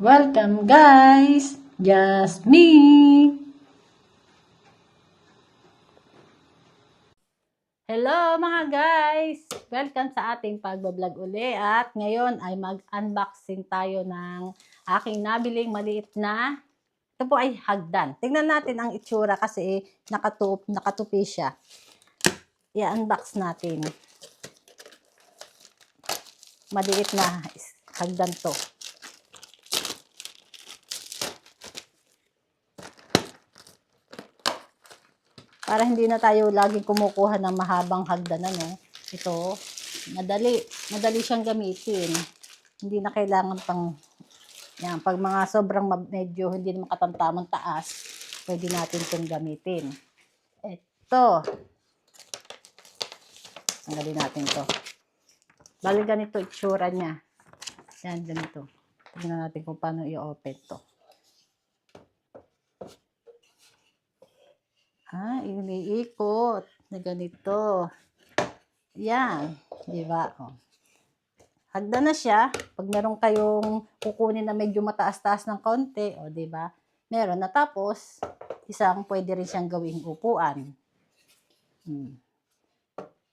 Welcome guys! Just me! Hello mga guys! Welcome sa ating pagbablog uli at ngayon ay mag-unboxing tayo ng aking nabiling maliit na ito po ay hagdan. Tingnan natin ang itsura kasi nakatupi siya. I-unbox natin. Maliit na hagdan to. Para hindi na tayo laging kumukuha ng mahabang hagdan, ano. Ito, madali siyang gamitin. Hindi na kailangan pang, yan, pag mga sobrang medyo hindi naman katamtamang taas, pwede natin itong gamitin. Ito, tanggalin natin to. Bali ganito itsura niya. Yan, ganito. Tingnan natin kung paano i-open to. Iniikot na ganito. Yan, di ba? Oh. Hagdan na siya. Pag meron kayong kukunin na medyo mataas-taas ng konti, o di ba? Meron na, tapos isang pwede rin siyang gawing upuan.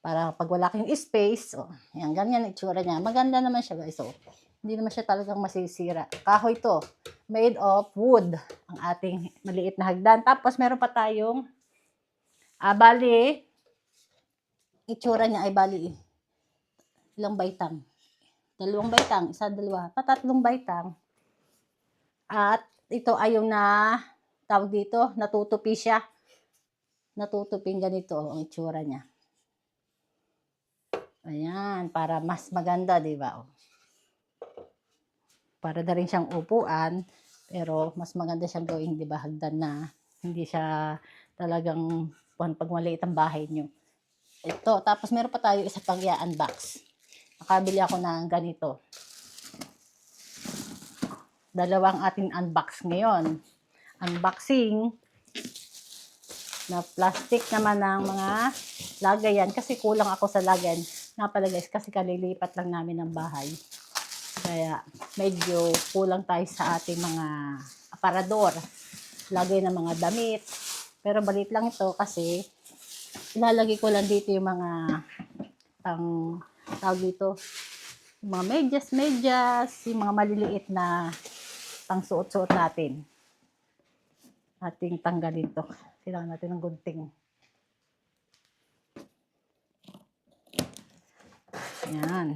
Para pag wala kayong space, oh, yan, ganyan itsura niya. Maganda naman siya, guys. Oh. Hindi naman siya talagang masisira. Kahoy to. Made of wood. Ang ating maliit na hagdan. Tapos meron pa tayong bali, itsura niya ay bali, ilang baitang? 2 baitang, 1, 2, 3 baitang. At ito ay yung tawag dito, natutupi siya. Natutuping ganito ang itsura niya. Ayan, para mas maganda, di ba? Para na rin siyang upuan, pero mas maganda siyang gawing, di ba, hagdan na hindi siya talagang pag maliit ang bahay nyo. Ito, tapos meron pa tayo isa pang i-unbox. Nakabili ako ng ganito. Dalawang ating unbox ngayon. Unboxing na plastic naman ng mga lagayan. Kasi kulang ako sa lagayan. Nga pala guys, kasi kalilipat lang namin ng bahay. Kaya medyo kulang tayo sa ating mga aparador. Lagay ng mga damit. Pero balit lang ito kasi ilalagay ko lang dito yung mga tawag dito, yung mga medyas, yung mga maliliit na pang suot-suot natin. Ating tanggalin to. Kailangan natin ng gunting. Yan.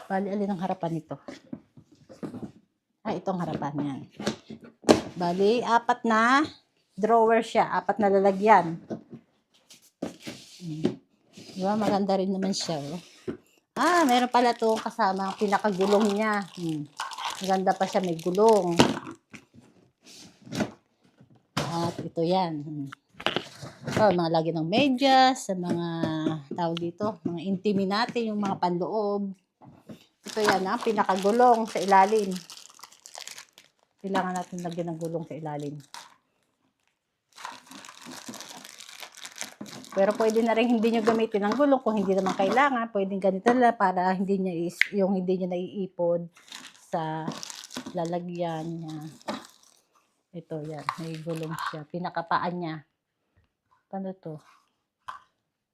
Bali, alin ang harapan nito? Itong harapan yan. Bali, 4 na drawer siya. 4 na lalagyan. Diba? Maganda rin naman siya. Oh. Meron pala itong kasama ang pinakagulong niya. Maganda pa siya, may gulong. At ito yan. Mga lagi ng medyas, sa mga tawag dito, mga intimi natin, yung mga panloob. Ito yan, pinakagulong sa ilalim. Kailangan natin lagyan ng gulong sa ilalim. Pero pwede na rin hindi nyo gamitin ang gulong kung hindi naman kailangan. Pwedeng ganito lang para hindi nyo naiipod sa lalagyan niya. Ito yan, may gulong siya. Pinakapaan niya. Paano to?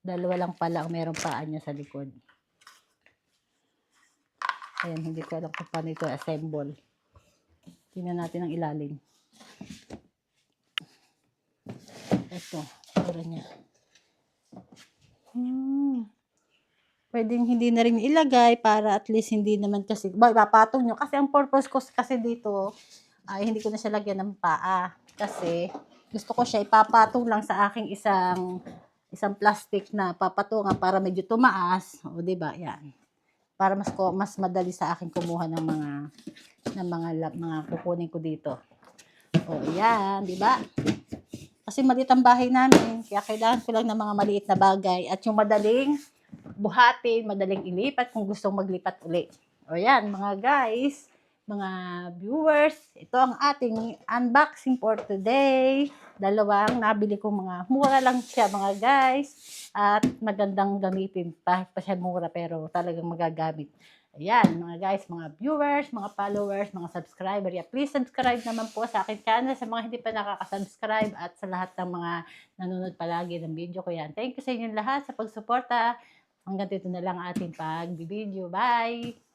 2 lang pala ang merong paan niya sa likod. Ayan, hindi ko alam kung paano ito assemble. Tingnan natin ang ilalim. Ito, tura niya. Pwedeng hindi na rin ilagay para at least hindi naman kasi, papatong nyo. Kasi ang purpose ko kasi dito, ay hindi ko na siya lagyan ng paa. Kasi gusto ko siya ipapatong lang sa aking isang plastic na papatungan para medyo tumaas. O, diba? Yan. Para mas madali sa akin kumuha ng mga kukunin ko dito. O, yan. Diba? Kasi maliit ang bahay namin. Kaya kailangan ko lang ng mga maliit na bagay. At yung madaling buhatin, madaling ilipat kung gustong maglipat uli. O yan, mga guys. mga viewers. Ito ang ating unboxing for today. Dalawang nabili ko mga mura lang siya mga guys. At magandang gamitin pa siya mura pero talagang magagamit. Ayan mga guys, mga viewers, mga followers, mga subscriber. Yeah, please subscribe naman po sa akin channel sa mga hindi pa nakaka-subscribe at sa lahat ng mga nanonood palagi ng video ko yan. Thank you sa inyong lahat sa pagsuporta. Hanggang dito na lang ating pag-video. Bye!